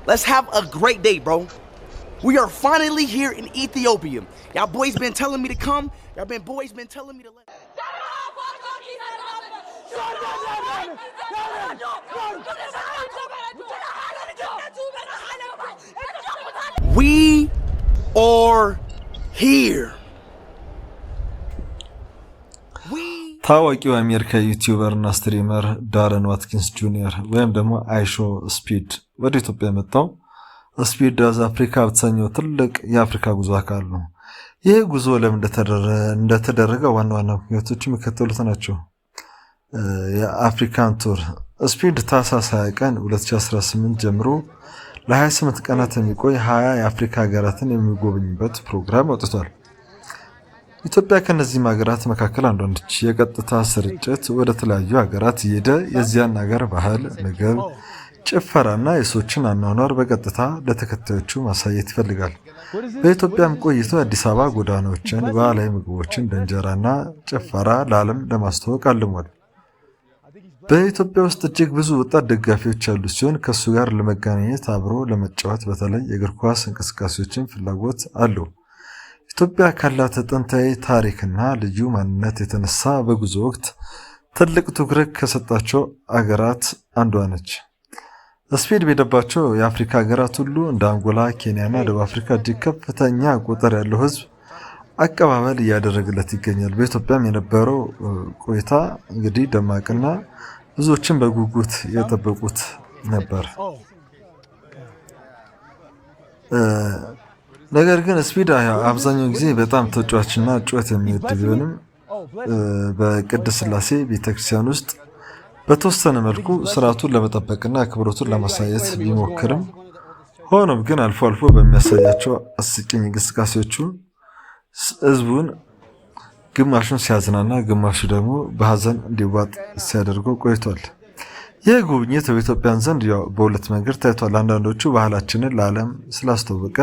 Let's have a great day, bro. We are finally here in Ethiopia. Y'all boys been telling me to come. Boys been telling me to let. We are here. ታዋቂው አሜሪካ ዩቲዩበር እና ስትሪመር ዳረን ዋትኪንስ ጁኒየር ወይም ደግሞ አይሾ ስፒድ ወደ ኢትዮጵያ መጣው። ስፒድ ዳዝ አፍሪካ በተሰኘው ትልቅ የአፍሪካ ጉዞ አካል ነው። ይህ ጉዞ ለምን እንደተደረገ ዋና ምክንያቶች የሚከተሉት ናቸው። የአፍሪካን ቱር ስፒድ ታህሳስ 20 ቀን 2018 ጀምሮ ለ28 ቀናት የሚቆይ 20 የአፍሪካ ሀገራትን የሚጎበኝበት ፕሮግራም አውጥቷል። ኢትዮጵያ ከነዚህ ሀገራት መካከል አንዷ ነች። የቀጥታ ስርጭት ወደ ተለያዩ ሀገራት እየሄደ የዚያን ሀገር ባህል፣ ምግብ፣ ጭፈራና የሰዎችን አኗኗር በቀጥታ ለተከታዮቹ ማሳየት ይፈልጋል። በኢትዮጵያም ቆይቶ የአዲስ አበባ ጎዳናዎችን፣ ባህላዊ ምግቦችን፣ እንጀራና ጭፈራ ለዓለም ለማስተዋወቅ አልሟል። በኢትዮጵያ ውስጥ እጅግ ብዙ ወጣት ደጋፊዎች ያሉ ሲሆን ከሱ ጋር ለመገናኘት አብሮ ለመጫወት በተለይ የእግር ኳስ እንቅስቃሴዎችን ፍላጎት አለው። ኢትዮጵያ ካላት ጥንታዊ ታሪክና ልዩ ማንነት የተነሳ በጉዞ ወቅት ትልቅ ትኩረት ከሰጣቸው አገራት አንዷ ነች። ስፒድ በሄደባቸው የአፍሪካ ሀገራት ሁሉ እንደ አንጎላ፣ ኬንያና ደቡብ አፍሪካ እጅግ ከፍተኛ ቁጥር ያለው ሕዝብ አቀባበል እያደረገለት ይገኛል። በኢትዮጵያም የነበረው ቆይታ እንግዲህ ደማቅና ብዙዎችን በጉጉት የጠበቁት ነበር። ነገር ግን ስፒድ አብዛኛው ጊዜ በጣም ተጫዋችና ጩኸት የሚወድ ቢሆንም በቅድስት ሥላሴ ቤተክርስቲያን ውስጥ በተወሰነ መልኩ ስርዓቱን ለመጠበቅና አክብሮቱን ለማሳየት ቢሞክርም ሆኖም ግን አልፎ አልፎ በሚያሳያቸው አስቂኝ እንቅስቃሴዎቹ ህዝቡን ግማሹን ሲያዝናና ግማሹ ደግሞ በሀዘን እንዲዋጥ ሲያደርገው ቆይቷል። ይህ ጉብኝት በኢትዮጵያን ዘንድ በሁለት መንገድ ታይቷል። አንዳንዶቹ ባህላችንን ለዓለም ስላስተዋወቀ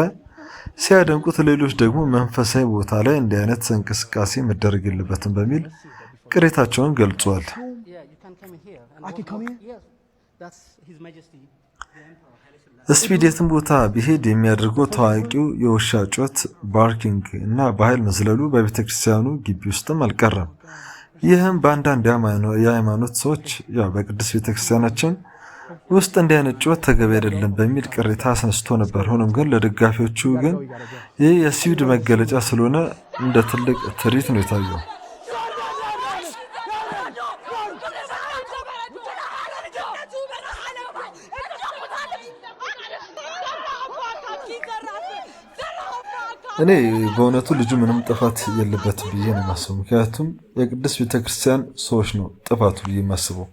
ሲያደንቁት፣ ሌሎች ደግሞ መንፈሳዊ ቦታ ላይ እንዲህ አይነት እንቅስቃሴ መደረግ የለበትም በሚል ቅሬታቸውን ገልጿል። ስፒድ የትም ቦታ ቢሄድ የሚያደርገው ታዋቂው የውሻ ጩኸት ባርኪንግ እና በኃይል መዝለሉ በቤተክርስቲያኑ ግቢ ውስጥም አልቀረም። ይህም በአንዳንድ የሃይማኖት ሰዎች በቅድስት ቤተክርስቲያናችን ውስጥ እንዲህ አይነት ጩኸት ተገቢ አይደለም በሚል ቅሬታ አስነስቶ ነበር። ሆኖም ግን ለደጋፊዎቹ ግን ይህ የስፒድ መገለጫ ስለሆነ እንደ ትልቅ ትርኢት ነው የታየው። እኔ በእውነቱ ልጁ ምንም ጥፋት የለበት ብዬ ነው የማስበው። ምክንያቱም የቅድስት ቤተክርስቲያን ሰዎች ነው ጥፋቱ ብዬ የማስበው።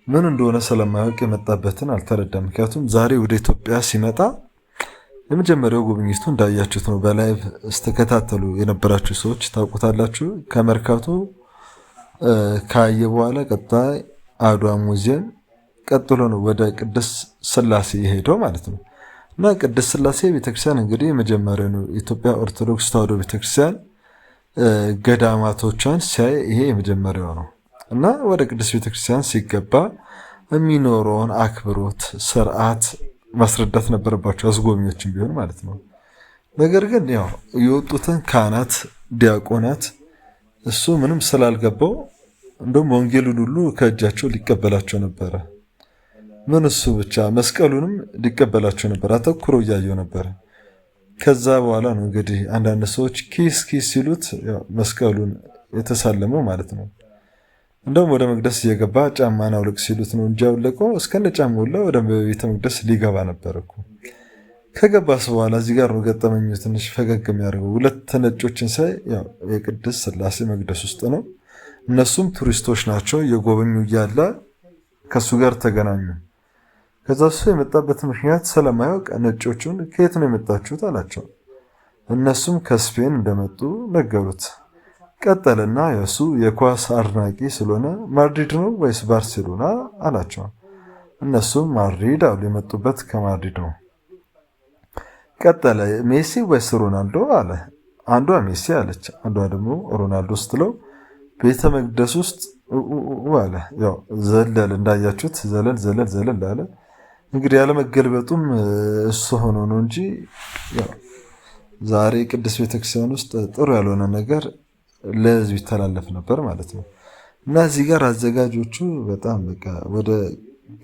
ምን እንደሆነ ስለማያውቅ የመጣበትን አልተረዳም። ምክንያቱም ዛሬ ወደ ኢትዮጵያ ሲመጣ የመጀመሪያው ጉብኝቱ እንዳያችሁት ነው። በላይቭ ስተከታተሉ የነበራችሁ ሰዎች ታውቁታላችሁ። ከመርካቶ ካየ በኋላ ቀጣይ አድዋ ሙዚየም ቀጥሎ ነው ወደ ቅድስት ሥላሴ የሄደው ማለት ነው። እና ቅድስት ሥላሴ ቤተክርስቲያን እንግዲህ የመጀመሪያው ነው። ኢትዮጵያ ኦርቶዶክስ ተዋሕዶ ቤተክርስቲያን ገዳማቶቿን ሲያይ ይሄ የመጀመሪያው ነው። እና ወደ ቅድስት ቤተክርስቲያን ሲገባ የሚኖረውን አክብሮት፣ ስርዓት ማስረዳት ነበረባቸው አስጎብኚዎችም ቢሆን ማለት ነው። ነገር ግን የወጡትን ካህናት፣ ዲያቆናት እሱ ምንም ስላልገባው እንደውም ወንጌሉን ሁሉ ከእጃቸው ሊቀበላቸው ነበረ። ምን እሱ ብቻ መስቀሉንም ሊቀበላቸው ነበር። አተኩሮ እያየው ነበር። ከዛ በኋላ ነው እንግዲህ አንዳንድ ሰዎች ኪስ ሲሉት መስቀሉን የተሳለመው ማለት ነው። እንደውም ወደ መቅደስ እየገባ ጫማን አውልቅ ሲሉት ነው እንጂ ያውለቀው እስከነ ጫማው ወደ ቤተ መቅደስ ሊገባ ነበር እኮ። ከገባስ በኋላ እዚህ ጋር ነው ገጠመኙ ትንሽ ፈገግ የሚያደርገው። ሁለት ነጮችን ሳይ የቅድስት ሥላሴ መቅደስ ውስጥ ነው። እነሱም ቱሪስቶች ናቸው። የጎበኙ እያለ ከሱ ጋር ተገናኙ። ከዛ እሱ የመጣበት ምክንያት ስለማያውቅ ነጮቹን ከየት ነው የመጣችሁት አላቸው። እነሱም ከስፔን እንደመጡ ነገሩት። ቀጠለና የሱ የኳስ አድናቂ ስለሆነ ማድሪድ ነው ወይስ ባርሴሎና አላቸው። እነሱም ማድሪድ አሉ፣ የመጡበት ከማድሪድ ነው። ቀጠለ ሜሲ ወይስ ሮናልዶ አለ። አንዷ ሜሲ አለች፣ አንዷ ደግሞ ሮናልዶ ስትለው ቤተ መቅደስ ውስጥ አለ። ዘለል እንዳያችሁት ዘለል አለ። እንግዲህ ያለመገልበጡም እሱ ሆኖ ነው እንጂ ያው ዛሬ ቅዱስ ቤተክርስቲያን ውስጥ ጥሩ ያልሆነ ነገር ለህዝብ ይተላለፍ ነበር ማለት ነው። እና እዚህ ጋር አዘጋጆቹ በጣም በቃ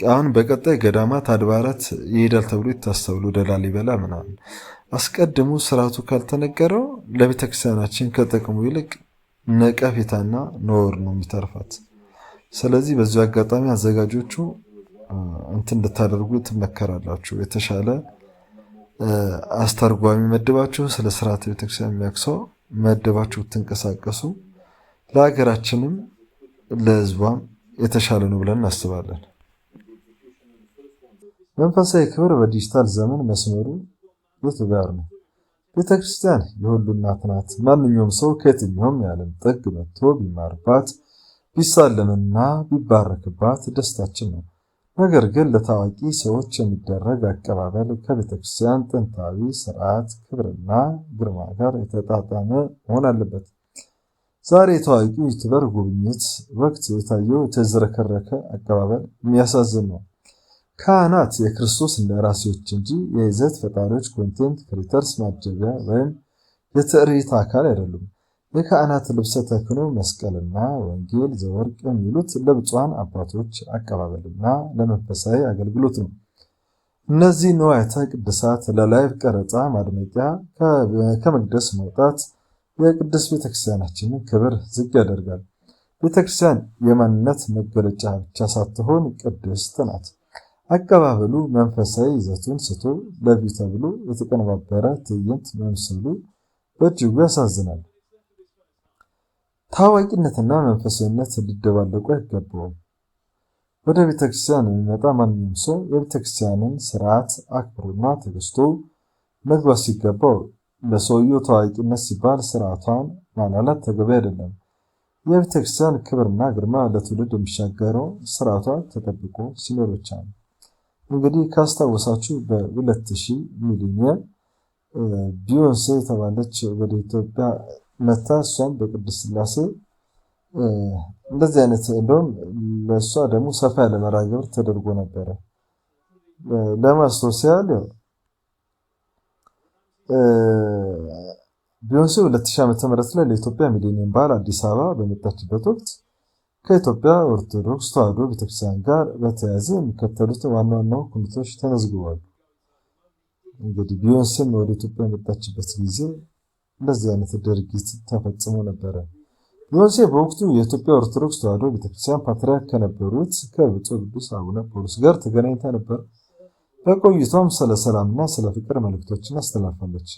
አሁን በቀጣይ ገዳማት አድባራት ይሄዳል ተብሎ ይታሰባል ወደ ላሊበላ ምናምን። አስቀድሞ ስርዓቱ ካልተነገረው ለቤተክርስቲያናችን ከጥቅሙ ይልቅ ነቀፌታና ነውር ነው የሚተርፋት። ስለዚህ በዚህ አጋጣሚ አዘጋጆቹ እንድታደርጉ ትመከራላችሁ። የተሻለ አስተርጓሚ መድባችሁ ስለ ስርዓተ ቤተክርስቲያን የሚያክሰው መድባችሁ ትንቀሳቀሱ። ለሀገራችንም ለህዝቧም የተሻለ ነው ብለን እናስባለን። መንፈሳዊ ክብር በዲጂታል ዘመን መስመሩ የቱ ጋር ነው? ቤተክርስቲያን የሁሉ እናት ናት። ማንኛውም ሰው ከየትኛውም የዓለም ጥግ መጥቶ ቢማርባት ቢሳለምና ቢባረክባት ደስታችን ነው። ነገር ግን ለታዋቂ ሰዎች የሚደረግ አቀባበል ከቤተክርስቲያን ጥንታዊ ስርዓት ክብርና ግርማ ጋር የተጣጣመ መሆን አለበት። ዛሬ የታዋቂው ዩቲዩበር ጉብኝት ወቅት የታየው የተዝረከረከ አቀባበል የሚያሳዝን ነው። ካህናት የክርስቶስ እንደራሴዎች እንጂ የይዘት ፈጣሪዎች ኮንቴንት ክሪተርስ ማጀቢያ ወይም የትርኢት አካል አይደሉም። የካህናት ልብሰ ተክህኖ መስቀልና ወንጌል ዘወርቅ የሚሉት ለብፁዓን አባቶች አቀባበልና ለመንፈሳዊ አገልግሎት ነው። እነዚህ ንዋያተ ቅድሳት ለላይቭ ቀረጻ ማድመቂያ ከመቅደስ መውጣት የቅድስት ቤተክርስቲያናችንን ክብር ዝቅ ያደርጋል። ቤተክርስቲያን የማንነት መገለጫ ብቻ ሳትሆን ቅድስት ናት። አቀባበሉ መንፈሳዊ ይዘቱን ስቶ ለቪው ተብሎ የተቀነባበረ ትዕይንት መምሰሉ በእጅጉ ያሳዝናል። ታዋቂነትና መንፈሳዊነት ሊደባለቁ አይገባውም። ወደ ቤተክርስቲያን የሚመጣ ማንኛውም ሰው የቤተክርስቲያንን ስርዓት አክብሮና ተገዝቶ መግባት ሲገባው ለሰውየው ታዋቂነት ሲባል ስርዓቷን ማላላት ተገቢ አይደለም። የቤተክርስቲያን ክብርና ግርማ ለትውልድ የሚሻገረው ስርዓቷ ተጠብቆ ሲኖር ብቻ ነው። እንግዲህ ካስታወሳችሁ በ2000 ሚሊኒየም ቢዮንሴ የተባለች ወደ ኢትዮጵያ መታ እሷም በቅድስት ሥላሴ እንደዚህ አይነት እንደውም ለእሷ ደግሞ ሰፋ ያለ መርሃ ግብር ተደርጎ ነበረ። ለማስታወስ ያህል ቢዮንሴ 2000 ዓመተ ምህረት ላይ ለኢትዮጵያ ሚሊኒየም በዓል አዲስ አበባ በመጣችበት ወቅት ከኢትዮጵያ ኦርቶዶክስ ተዋሕዶ ቤተክርስቲያን ጋር በተያያዘ የሚከተሉት ዋና ዋና ኩነቶች ተመዝግበዋል። እንግዲህ ቢዮንሴም ወደ ኢትዮጵያ የመጣችበት ጊዜ እንደዚህ አይነት ድርጊት ተፈጽሞ ነበረ። ቢዮንሴ በወቅቱ የኢትዮጵያ ኦርቶዶክስ ተዋሕዶ ቤተክርስቲያን ፓትርያርክ ከነበሩት ከብፁዕ ቅዱስ አቡነ ጳውሎስ ጋር ተገናኝታ ነበር። በቆይቷም ስለ ሰላምና ስለ ፍቅር መልእክቶችን አስተላልፋለች።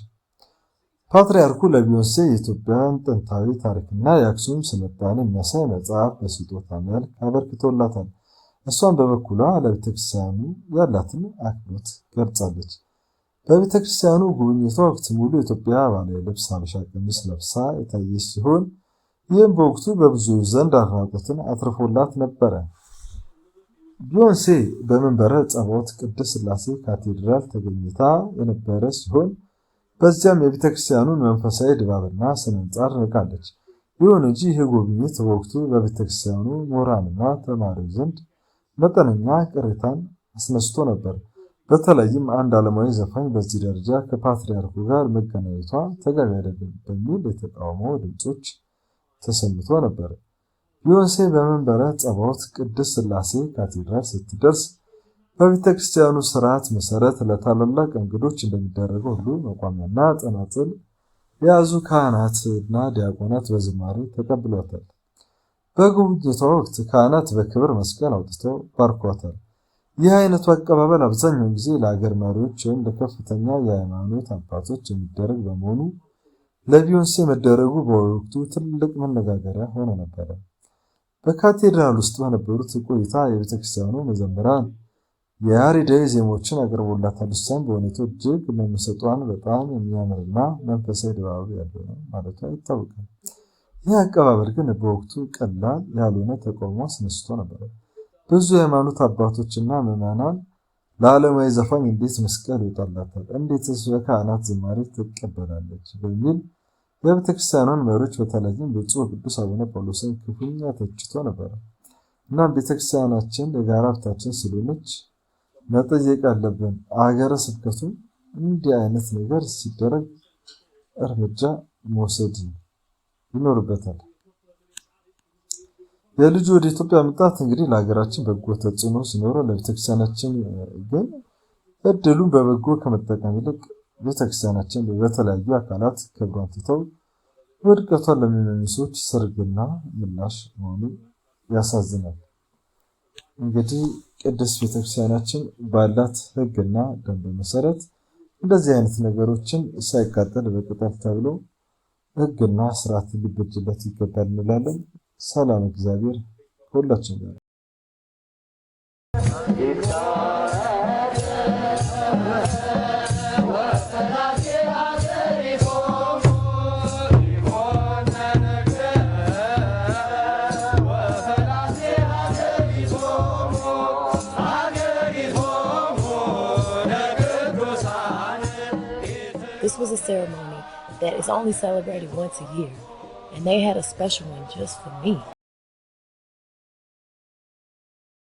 ፓትርያርኩ ለቢዮንሴ የኢትዮጵያን ጥንታዊ ታሪክና የአክሱም ስልጣኔ የሚያሳይ መጽሐፍ በስጦታ መልክ አበርክቶላታል። እሷም በበኩሏ ለቤተክርስቲያኑ ያላትን አክብሮት ገልጻለች። በቤተክርስቲያኑ ጉብኝቷ ወቅት ሙሉ የኢትዮጵያ ባህላዊ ልብስ ሀበሻ ቀሚስ ለብሳ የታየች ሲሆን ይህም በወቅቱ በብዙ ዘንድ አድናቆትን አትርፎላት ነበረ። ቢዮንሴ በመንበረ ጸባዖት ቅድስት ሥላሴ ካቴድራል ተገኝታ የነበረ ሲሆን በዚያም የቤተክርስቲያኑን መንፈሳዊ ድባብና ስነ ህንጻ አድንቃለች። ይሁን እንጂ ይህ ጉብኝት በወቅቱ በቤተክርስቲያኑ ምሁራንና ተማሪዎች ዘንድ መጠነኛ ቅሬታን አስነስቶ ነበር። በተለይም አንድ ዓለማዊ ዘፋኝ በዚህ ደረጃ ከፓትርያርኩ ጋር መገናኘቷ ተገቢ አይደለም በሚል የተቃውሞ ድምጾች ተሰምቶ ነበር። ቢዮንሴ በመንበረ ጸባዖት ቅድስት ሥላሴ ካቴድራል ስትደርስ በቤተክርስቲያኑ ስርዓት መሰረት ለታላላቅ እንግዶች እንደሚደረገው ሁሉ መቋሚያና ጸናጽል የያዙ ካህናትና ዲያቆናት በዝማሬ ተቀብሏታል። በጉብኝቷ ወቅት ካህናት በክብር መስቀል አውጥተው ባርኳታል። ይህ አይነቱ አቀባበል አብዛኛውን ጊዜ ለሀገር መሪዎች ወይም ለከፍተኛ የሃይማኖት አባቶች የሚደረግ በመሆኑ ለቢዮንሴ መደረጉ በወቅቱ ትልቅ መነጋገሪያ ሆኖ ነበረ። በካቴድራል ውስጥ በነበሩት ቆይታ የቤተክርስቲያኑ መዘምራን የያሬዳዊ ዜማዎችን አቅርቦላታል። እሷም በእውነቱ እጅግ መመሰጧን በጣም የሚያምርና መንፈሳዊ ድባብ ያለው ነው ማለቷ ይታወቃል። ይህ አቀባበል ግን በወቅቱ ቀላል ያልሆነ ተቃውሞ አስነስቶ ነበር። ብዙ የሃይማኖት አባቶችና ምዕመናን ለዓለማዊ ዘፋኝ እንዴት መስቀል ይወጣላታል? እንዴትስ በካህናት ዝማሬ ትቀበላለች? በሚል የቤተክርስቲያኗን መሪዎች በተለይም ብፁዕ ቅዱስ አቡነ ጳውሎስን ክፉኛ ተችቶ ነበር። እናም ቤተክርስቲያናችን የጋራ ሀብታችን ስለሆነች መጠየቅ አለብን። አገረ ስብከቱ እንዲህ አይነት ነገር ሲደረግ እርምጃ መውሰድ ይኖርበታል። የልጁ ወደ ኢትዮጵያ መምጣት እንግዲህ ለሀገራችን በጎ ተጽዕኖ ሲኖረው ለቤተክርስቲያናችን ግን እድሉን በበጎ ከመጠቀም ይልቅ ቤተክርስቲያናችን በተለያዩ አካላት ክብሯን ትተው ውድቀቷን ለሚመኙ ሰዎች ሰርግና ምላሽ መሆኑ ያሳዝናል። እንግዲህ ቅድስት ቤተክርስቲያናችን ባላት ሕግና ደንብ መሰረት እንደዚህ አይነት ነገሮችን ሳይቃጠል በቅጠል ተብሎ ሕግና ስርዓት ሊበጅለት ይገባል እንላለን። ሰላም እግዚአብሔር ሁላችን ጋር። This was a ceremony that is only celebrated once a year, and they had a special one just for me.